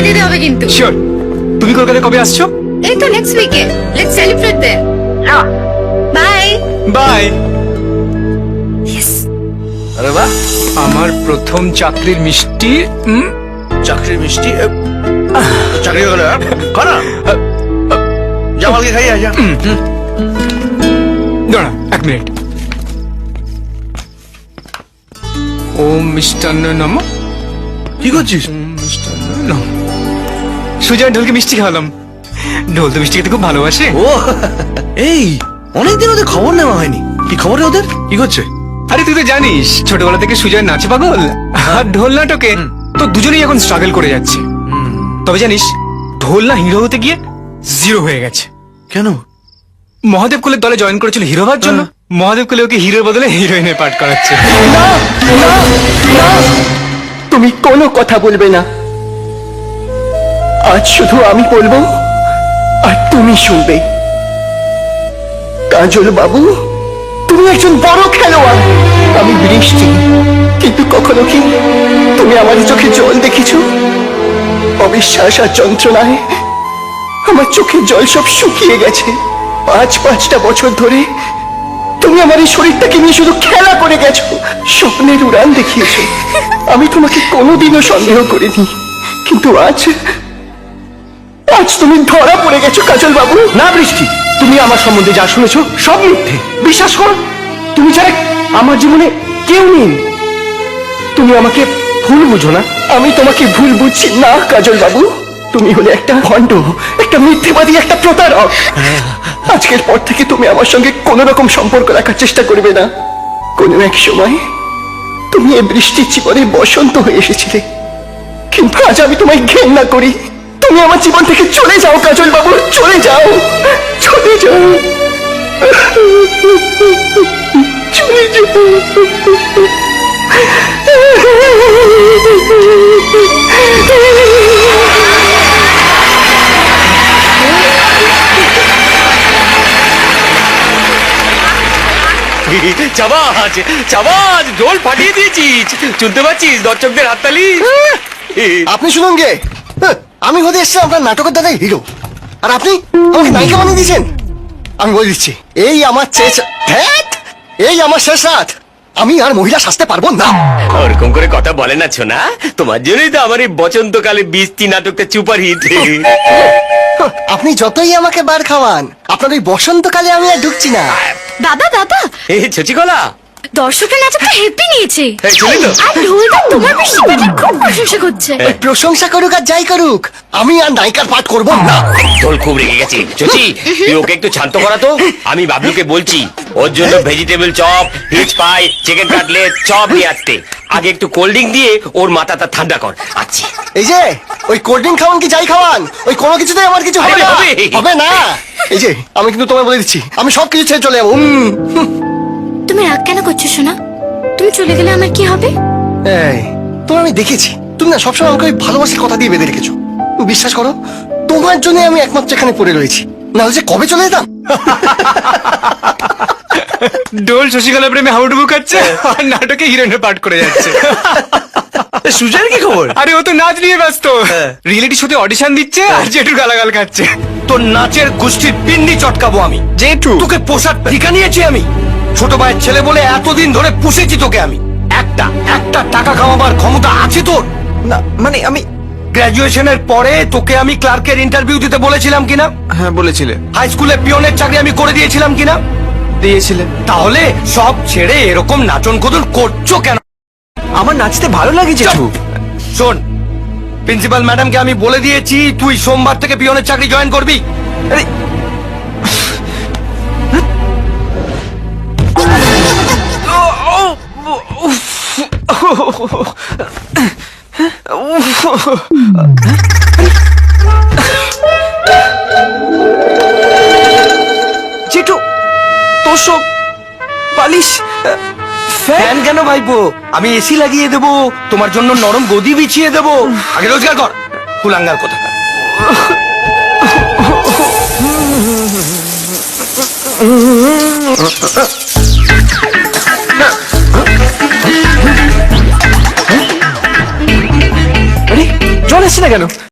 দিতে হবে কিন্তু। শিওর। তুমি কলকাতায় কবে আসছো? এই তো নেক্সট উইকে। Let's celebrate their. Bye bye. আরে বাহ, আমার প্রথম চাকরির মিষ্টি। চাকরির মিষ্টি। চাকরি হয়ে গেল, খানা জামালকে খাইয়ে আজ। দাঁড়া 1 মিনিট। ও মিষ্টান্ন নম। কি করছিস? মিষ্টান্ন নম। সুজয় ঢোলকে মিষ্টি খাওয়ালাম। ঢোল তো মিষ্টি খেতে খুব ভালোবাসে। ও এই অনেকদিন ওদের খবর নেওয়া হয়নি। কি খবর রে ওদের? কি করছে? আরে তুই তো জানিস ছোটবেলা থেকে সুজয় নাচে পাগল আর ঢোল নাটকে তো দুজনেই এখন স্ট্রাগল করে যাচ্ছে। তবে জানিস ঢোল না হিরো হতে গিয়ে 0 হয়ে গেছে। কেন? মহাদেব কোলের দলে জয়েন করেছিল হিরো হওয়ার জন্য। মহাদেব কোলে ওকে হিরোর বদলে হিরোইনের পাঠ করাচ্ছে। তুমি কোনো কথা বলবে না। আজ শুধু আমি বলবো আর তুমি শুনবে। কাজল বাবু, তুমি একজন বড় খেলোয়াড়। আমি বৃষ্টি, কিন্তু কখনো কি তুমি আমার চোখে জল দেখেছো? অবিশ্বাস আর যন্ত্রণায় আমার চোখের জল সব শুকিয়ে গেছে। 5-5টা বছর ধরে তুমি আমার এই শরীরটাকে নিয়ে শুধু খেলা করে গেছো, স্বপ্নের উড়ান দেখিয়েছো। আমি তোমাকে কোনোদিনও সন্দেহ করিনি, কিন্তু আজ তুমি ধরা পড়ে গেছো কাজল বাবু। না বৃষ্টি, তুমি আমার সম্বন্ধে যা শুনেছো সব মিথ্যে। বিশ্বাস করো, তুমি ছাড়া আমার জীবনে কেউ নেই। তুমি আমাকে ভুল বুঝো না। আমি তোমাকে ভুল বুঝছি না কাজল বাবু। তুমি হলে একটা ভণ্ড, একটা মিথ্যেবাদী, একটা প্রতারক। আজকের পর থেকে তুমি আমার সঙ্গে কোন রকম সম্পর্ক রাখার চেষ্টা করবে না। কোনো এক সময় তুমি এই বৃষ্টির জীবনে বসন্ত হয়ে এসেছিলে, কিন্তু আজ আমি তোমায় ঘেন্না করি। তুমি আমার জীবন থেকে চলে যাও কাজল বাবু, চলে যাও, চলে যাও, চলে যাও। চাবাজ চাবাজ, ঢোল ফাটিয়ে দিয়েছিস, শুনতে পাচ্ছিস দর্শকদের হাততালি। আপনি শুনুন গে, আমি হতে এসছি আপনার নাটকের দাদাই হিরো, আর আপনি আমাকে নায়িকা বানিয়ে দিয়েছেন। আমি বলে দিচ্ছি, এই আমার এই আমার শেষ রাত। আমি আর মহিলা সাজতে পারবো না। ওরকম করে কথা বলে না ছোনা, তোমার জন্যই তো আমার এই বসন্তকালে বৃষ্টি নাটকটা সুপার হিট। আপনি যতই আমাকে বার খাওয়ান, আপনার ওই বসন্তকালে আমি আর ঢুকছি না। বাবা বাবা, এই ছচিকলা, দর্শকরা নাটকটা হেপি নিয়েছে। এই শুনি তো। আর ঢোলটা তোমার বৃষ্টি পাঠের খুব প্রশংসা করছে। ওই প্রশংসা করুক আর যাই করুক, আমি আর নায়িকার পাঠ করবো না। ঢোল খুব রেগে গেছে। চচি, তুই ওকে একটু শান্ত করা তো। আমি বাবলুকে বলছি ওর জন্য ভেজিটেবল চপ, ফিশ পাই, চিকেন কাটলেট চপ নিয়ে আসতে। আগে একটু কোল্ড ড্রিঙ্ক দিয়ে ওর মাথাটা ঠান্ডা কর। আচ্ছা এই যে ওই কোল্ড ড্রিঙ্ক খাওয়ান কি যাই খাওয়ান, ওই কোনো কিছুতেই আমার কিছু হবে না, হবে না। এই যে আমি কিন্তু তোমায় বলে দিচ্ছি, আমি সবকিছু ছেড়ে চলে যাবো। তুমি রাগ কেন করছো সোনা? তুমি চলে গেলে আমার কি হবে? এই তোমার আমি দেখেছি, তুমি না সবসময় আমাকে ওই ভালোবাসার কথা দিয়ে বেঁধে রেখেছো। বিশ্বাস করো, তোমার জন্য আমি একমাত্র এখানে পড়ে রয়েছি, না হলে যে কবে চলে যেতাম। ঢোল শশীকলা প্রেমে হাউডুবু খাচ্ছে আর নাটকে হিরোইনের পাঠ করে যাচ্ছে। সুজয়ের কি খবর? আরে ও তো নাচ নিয়ে ব্যস্ত, রিয়েলিটি শোতে অডিশন দিচ্ছে আর জেঠুর গালাগাল খাচ্ছে। তোর নাচের গোষ্ঠীর পিন্ডি চটকাবো আমি। জেঠু তোকে পোষার ঠিকা নিয়েছি আমি। ছোট ভাইয়ের ছেলে বলে এতদিন ধরে পুষেছি তোকে আমি। একটা টাকা কামাবার ক্ষমতা আছে তোর? না মানে আমি গ্রাজুয়েশনের পরে তোকে আমি ক্লার্কের ইন্টারভিউ দিতে বলেছিলাম কিনা? হ্যাঁ বলেছিলে। হাই স্কুলে পিয়নের চাকরি আমি করে দিয়েছিলাম কিনা? দিয়েছিলে। তাহলে সব ছেড়ে এরকম নাচন কদন করছো কেন? আমার নাচতে ভালো লাগে জেঠু। শোন, প্রিন্সিপাল ম্যাডামকে আমি বলে দিয়েছি তুই সোমবার থেকে পিয়নের চাকরি জয়েন করবি। আরে জেঠু তোর সব বালিশ ফ্যান কেন ভাইপো? আমি এসি লাগিয়ে দেবো, তোমার জন্য নরম গদি বিছিয়ে দেবো। আগে রোজগার কর, কুলাঙ্গার কথা। আরে জল আসছে না কেন?